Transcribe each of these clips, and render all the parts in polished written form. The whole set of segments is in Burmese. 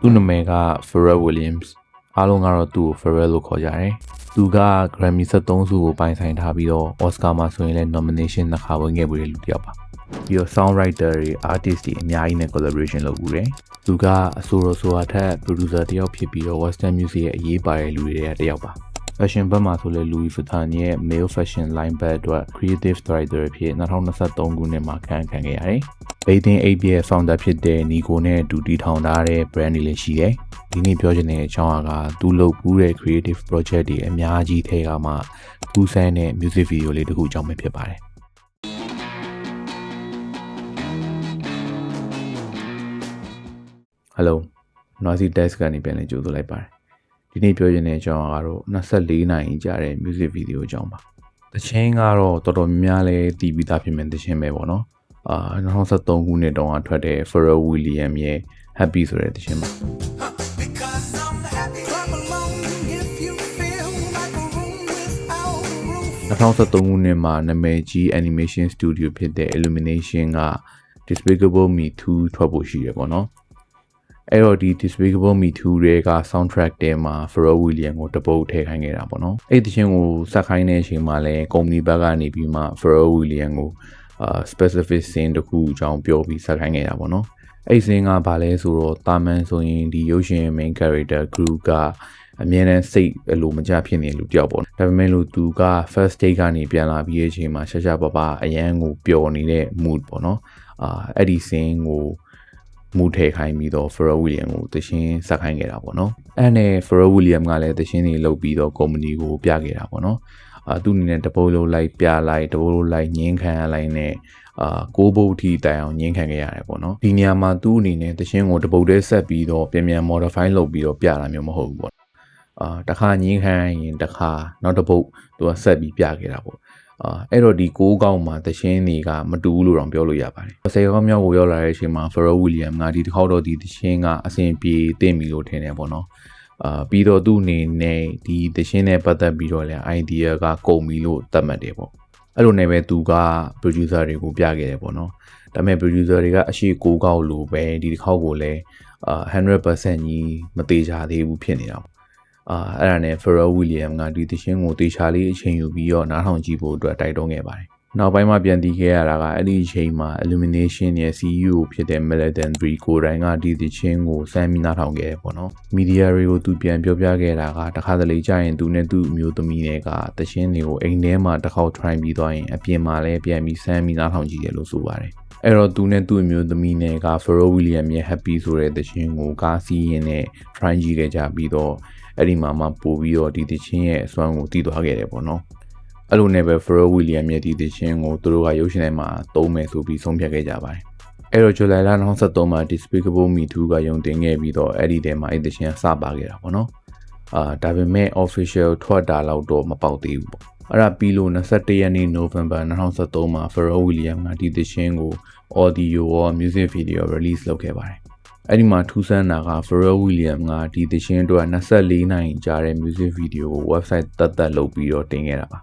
သူ့နာမည်က Pharrell Williams အားလုံးကတော့သူ့ကို Pharrell လို့ခေါ်ကြတယ်သူက Grammy 73ဆုကိုပိုင်ဆိုင်ထားပြီးတော့ Oscar မှာဆိုရင်လည်း nomination 2 ခါဝင်ခဲ့ပြီးတဲ့လူတစ်ယောက်ပါပြီးတော့ songwriter တွေ artist တွေအများကြီးနဲ့ collaboration လုပ်ပြီးတယ်သူကအဆိုတော်ဆိုတာထက် producer တစ်ယောက်ဖြစ်ပြီးတော့ western music ရဲ့အရေးပါတဲ့လူတွေရဲ့တစ်ယောက်ပါ fashion ဘက်မှာဆိုလဲ Louis Vuitton ရဲ့ male fashion line ဘက်အတွက် creative director ဖြစ်2023ခုနှစ်မှာခန့်ခဲ့ရတယ်။ Bathing Ape ရဲ့ founder ဖြစ်တဲ့ Nico နဲ့အတူတည်ထောင်ထားတဲ့ brand တွေလည်းရှိတယ်။ဒီနေ့ပြောချင်တဲ့အကြောင်းအရာကသူလုပ်ပူးတဲ့ creative project တွေအများကြီးထဲကမှပူးဆန်းတဲ့ music video လေးတစ်ခုအကြောင်းပဲဖြစ်ပါတယ်။ Hello Noisy Desk ကနေပြန်လည်ကြိုဆိုလိုက်ပါတယ်ဒီနေ့ပြောချင်တဲ့အကြောင်းကတော့24နာရီကြာတဲ့ music video အကြောင်းပါတခြင်းကတော့တော်တော်များများလေးတည်ပြီးသားဖြစ်မယ်တခြင်းပဲပေါ့နော်2023ခုနှစ်တုန်းကထွက်တဲ့ Pharrell Williams ရဲ့ Happy ဆိုတဲ့တခြင်းပါ2023ခုနှစ်မှာနာမည်ကြီး animation studio ဖြစ်တဲ့ Illumination က Despicable Me 2 ထွက်ဖို့ရှိတယ်ပေါ့နော်အဲ့တော့ဒီ Despicable Me 2 တွေက soundtrack ထဲမှာ Pharrell Williams ကိုတပုတ်ထည့်ခိုင်းခဲ့တာပေါ့နော်အဲ့ဒီချင်းကိုစက်ခိုင်းတဲ့အချိန်မှာလဲကုမ္ပဏီဘက်ကနေပြီးမှ Pharrell Williams ကိုspecific scene တစ်ခုအကြောင်းပြောပြီးစက်ခိုင်းခဲ့တာပေါ့နော်အဲ့ scene ကဘာလဲဆိုတော့တာမန်ဆိုရင်ဒီရုပ်ရှင် main character group ကအမြဲတမ်းစိတ်အလိုမကျဖြစ်နေလို့တယောက်ပေါ့ဒါပေမဲ့လို့သူက first take ကနေပြန်လာပြီးတဲ့အချိန်မှာရှာရှာပပအရန်ကိုပျော်နေတဲ့ mood ပေါ့နော်အဲ့ဒီ scene ကိုမူထဲခိုင်းပြီးတော့ Pharrell Williams ကိုတခြင်းစက်ခိုင်းခဲ့တာပေါ့နော်အဲ့နဲ့ Pharrell Williams ကလည်းတခြင်းတွေလုပ်ပြီးတော့ကုမ္ပဏီကိုပြခဲ့တာပေါ့နော်သူအနေနဲ့တပုတ်လုံးလိုက်ပြလိုက်တပုတ်လုံးလိုက်ညင်းခံရလိုက်နဲ့ကိုးပုတ်ထိတိုင်အောင်ညင်းခံခဲ့ရတယ်ပေါ့နော်ဒီနေရာမှာသူ့အနေနဲ့တခြင်းကိုတပုတ်တည်းဆက်ပြီးတော့ပြန် modify လုပ်ပြီးတော့ပြတာမျိုးမဟုတ်ဘူးပေါ့တခါညင်းခံရင်တခါနောက်တစ်ပုတ်သူကဆက်ပြီးပြခဲ့တာပေါ့အဲ့တော့ဒီ6កောက်မှာတခြင်းတွေကမတူဘူးလို့တော့ပြောလို့ရပါတယ်။10កောက်မြောက်ကိုရောက်လာတဲ့အချိန်မှာ Pharrell Williams ကဒီတစ်ခေါက်တော့ဒီတခြင်းကအဆင်ပြေတင့်ပြီလို့ထင်တယ်ပေါ့နော်။ပြီးတော့သူ့အနေနဲ့ဒီတခြင်းနဲ့ပတ်သက်ပြီးတော့လည်း idea ကကုန်ပြီလို့သတ်မှတ်တယ်ပေါ့။အဲ့လိုနဲ့ပဲသူက producer တွေကိုပြခဲ့တယ်ပေါ့နော်။ဒါပေမဲ့ producer တွေကအရှိ6កောက်လို့ပဲဒီတစ်ခေါက်ကိုလည်း100% ကြီးမသေးချာသေးဘူးဖြစ်နေတာပေါ့အဲ့ဒါနဲ့ Pharrell Williams ကဒီတခြင်းကိုတေချာလေးအချိန်ယူပြီးတော့နားထောင်ကြည့်ဖို့အတွက်တိုက်တွန်းခဲ့ပါတယ်။နောက်ပိုင်းမှာပြန်တည်ခဲ့ရတာကအဲ့ဒီအချိန်မှာ Illumination ရဲ့ CEO ဖြစ်တဲ့ Melody Bree ကိုယ်တိုင်ကဒီတခြင်းကိုစမ်းပြီးနားထောင်ခဲ့တယ်ပေါ့နော်။ Media တွေကိုသူပြန်ပြောပြခဲ့တာကတခါတလေကြာရင်သူနဲ့သူ့အမျိုးသမီးတွေကတခြင်းတွေကိုအိမ်ထဲမှာတစ်ခေါက် try ပြီးသွားရင်အပြင်မှာလည်းပြန်ပြီးစမ်းပြီးနားထောင်ကြည့်တယ်လို့ဆိုပါတယ်။အဲ့တော့သူနဲ့သူ့အမျိုးသမီးနဲ့က Pharrell Williams ရဲ့ Happy ဆိုတဲ့တခြင်းကိုကားစီးရင်နဲ့ try ကြည့်ခဲ့ကြပြီးတော့အဲ့ဒီမှာပို့ပြီးတော့ဒီတခြင်းရဲ့အစွမ်းကိုတည်သွားခဲ့တယ်ပေါ့နော်အဲ့လိုနဲ့ပဲ Pharrell Williams ရဲ့ဒီတခြင်းကိုသူတို့ကရုပ်ရှင်ထဲမှာသုံးမယ်ဆိုပြီးဆုံးဖြတ်ခဲ့ကြပါတယ်အဲ့တော့ July 2023မှာ Despicable Me 2 ကရုံတင်ခဲ့ပြီးတော့အဲ့ဒီထဲမှာအဲ့ဒီတခြင်းကစပါခဲ့တာပေါ့နော်ဒါပေမဲ့ official ထွက်တာတော့မပေါက်သေးဘူးပေါ့အဲ့ဒါပြီးလို့21ရက်နေ့ November 2023မှာ Pharrell Williams ကဒီတခြင်းကို audio ရော music video release လုပ်ခဲ့ပါတယ်အဲ့ဒီမှာထူးဆန်းတာက Pharrell Williams ကဒီသချင်းအတွက်24နာရီကြာတဲ့ music video ကို website သက်လုပ်ပြီးတော့တင်ခဲ့တာပါ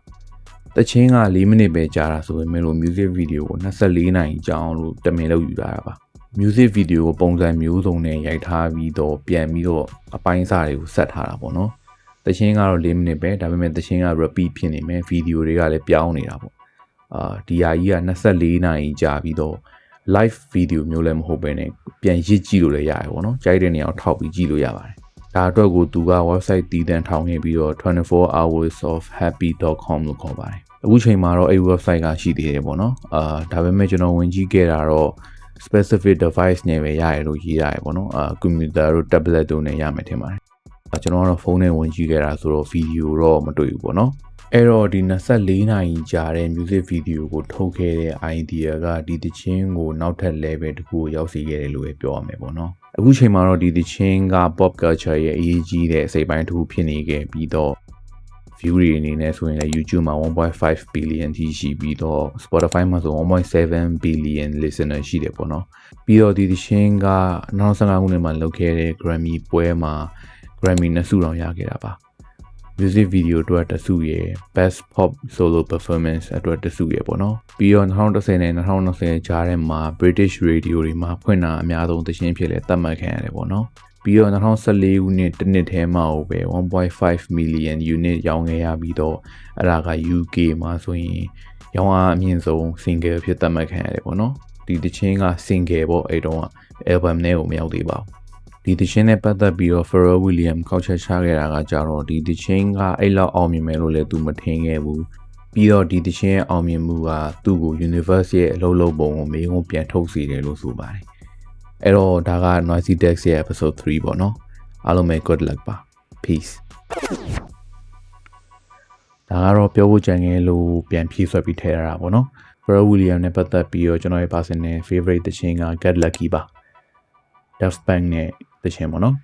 သချင်းက4မိနစ်ပဲကြာတာဆိုပေမဲ့လို့ music video ကို24နာရီကြာအောင်လို့တမင်လုပ်ယူတာပါ music video ကိုပုံစံမျိုးစုံနဲ့ရိုက်ထားပြီးတော့ပြန်ပြီးတော့အပိုင်းအစတွေကိုဆက်ထားတာပေါ့နော်သချင်းကတော့4မိနစ်ပဲဒါပေမဲ့သချင်းက repeat ဖြစ်နေမယ် video တွေကလည်းပြောင်းနေတာပေါ့ဒီဟာကြီးက24နာရီကြာပြီးတော့live video မျိုးလည်းမဟုတ်ပဲနဲ့ပြန်ရစ်ကြည့်လို့လည်းရတယ်ပေါ့နော်ကြိုက်တဲ့နေရာကိုထောက်ပြီးကြည့်လို့ရပါတယ်ဒါအတွက်ကိုသူက website တည်တံ့ထောင်ခဲ့ပြီးတော့ 24hoursofhappy.com လို့ခေါ်ပါတယ်အခုချိန်မှာတော့အဲ့ website ကရှိသေးတယ်ပေါ့နော်ဒါပေမဲ့ကျွန်တော်ဝင်ကြည့်ခဲ့တာတော့ specific device နဲ့ပဲရတယ်လို့ရေးရတယ်ပေါ့နော်computer တို့ tablet တို့နဲ့ရမယ်ထင်ပါတယ်ကျွန်တော်ကတော့ဖုန်းနဲ့ဝင်ကြည့်ခဲ့တာဆိုတော့ video တော့မတွေ့ဘူးပေါ့နော်အဲ့တော့ဒီ24နာရီကြာတဲ့ music video ကိုထုတ်ခဲ့တဲ့ idea ကဒီသချင်းကိုနောက်ထပ် level တစ်ခုကိုရောက်စေခဲ့တယ်လို့ပဲပြောရမယ်ပေါ့နော်အခုချိန်မှာတော့ဒီသချင်းက pop culture ရဲ့အရေးကြီးတဲ့အစိပ်ပိုင်းတစ်ခုဖြစ်နေခဲ့ပြီးတော့ view တွေအနေနဲ့ဆိုရင်လည်း YouTube မှာ 1.5 billion ထိရှိပြီးတော့ Spotify မှာဆို 1.7 billion listener ရှိတယ်ပေါ့နော်ပြီးတော့ဒီသချင်းက2015ခုနှစ်မှာလုပ်ခဲ့တဲ့ Grammy ပွဲမှာ Grammy 2 ဆုတောင်ရခဲ့တာပါmusic video အတွက်တဆုရယ် best pop solo performance အတွက်တဆုရယ်ပေါ့နော်ပြီးတော့2010နဲ့2020ကြားထဲမှာ British radio တွေမှာဖွင့်တာအများဆုံးသချင်းဖြစ်လဲသတ်မှတ်ခံရတယ်ပေါ့နော် ပြီးတော့2014ခုနှစ်တစ်နှစ်ထဲမှာပဲ 1.5 million unit ရောင်းခဲ့ရပြီးတော့အဲ့ဒါက UK မှာဆိုရင်ရောင်းအားအမြင့်ဆုံး single ဖြစ်သတ်မှတ်ခံရတယ်ပေါ့နော်ဒီတခြင်းက single ပေါ့အဲ့တော့ album နဲ့ကိုမရောက်သေးပါဘူးဒီတခြင်းနဲ့ပတ်သက်ပြီးတော့ Pharrell Williams ကောက်ချက်ချခဲ့တာကကြတော့ဒီတခြင်းကအဲ့လောက်အောင်မြင်မယ်လို့လည်းသူမထင်ခဲ့ဘူးပြီးတော့ဒီတခြင်းရဲ့အောင်မြင်မှုကသူ့ကို Universe ရဲ့အလုပ်လုပ်ပုံကိုမေးခွန်းပြန်ထုတ်စေတယ်လို့ဆိုပါတယ်အဲ့တော့ဒါက Noisy Dex ရဲ့ episode 3ပေါ့နော်အားလုံးပဲ good luck ပါ peace ဒါကတော့ပြောဖို့ကြံခဲ့လို့ပြန်ဖြည့်ဆွတ်ပြီးထည့်ရတာပေါ့နော် Pharrell Williams နဲ့ပတ်သက်ပြီးတော့ကျွန်တော်ရဲ့ personal favorite တခြင်းက Get Lucky ပါ Daft Punk နဲ့တခြင်းပေါ့နော်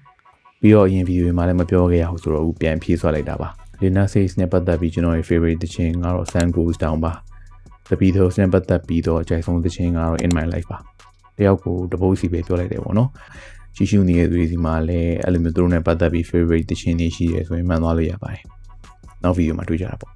ပြီးတော့အရင် video မှာလည်းမပြောခဲ့ရဘူးဆိုတော့ပြန်ဖြည့်ဆွတ်လိုက်တာပါ Lena Says နဲ့ပတ်သက်ပြီးကျွန်တော်ရဲ့ favorite တခြင်းကတော့ Sun Goes Down ပါ The Beatles နဲ့ပတ်သက်ပြီးတော့အကြိုက်ဆုံးတခြင်းကတော့ In My Life ပါတယောက်ကိုတပုတ်စီပဲပြောလိုက်တယ်ပေါ့နော်ကြည့်ရှုနေတဲ့သူတွေစီမှာလည်းအဲ့လိုမျိုးသူတို့နဲ့ပတ်သက်ပြီး favorite တခြင်းတွေရှိတယ်ဆိုရင်မှန်သွားလို့ရပါတယ်နောက် video မှာတွေ့ကြတာပေါ့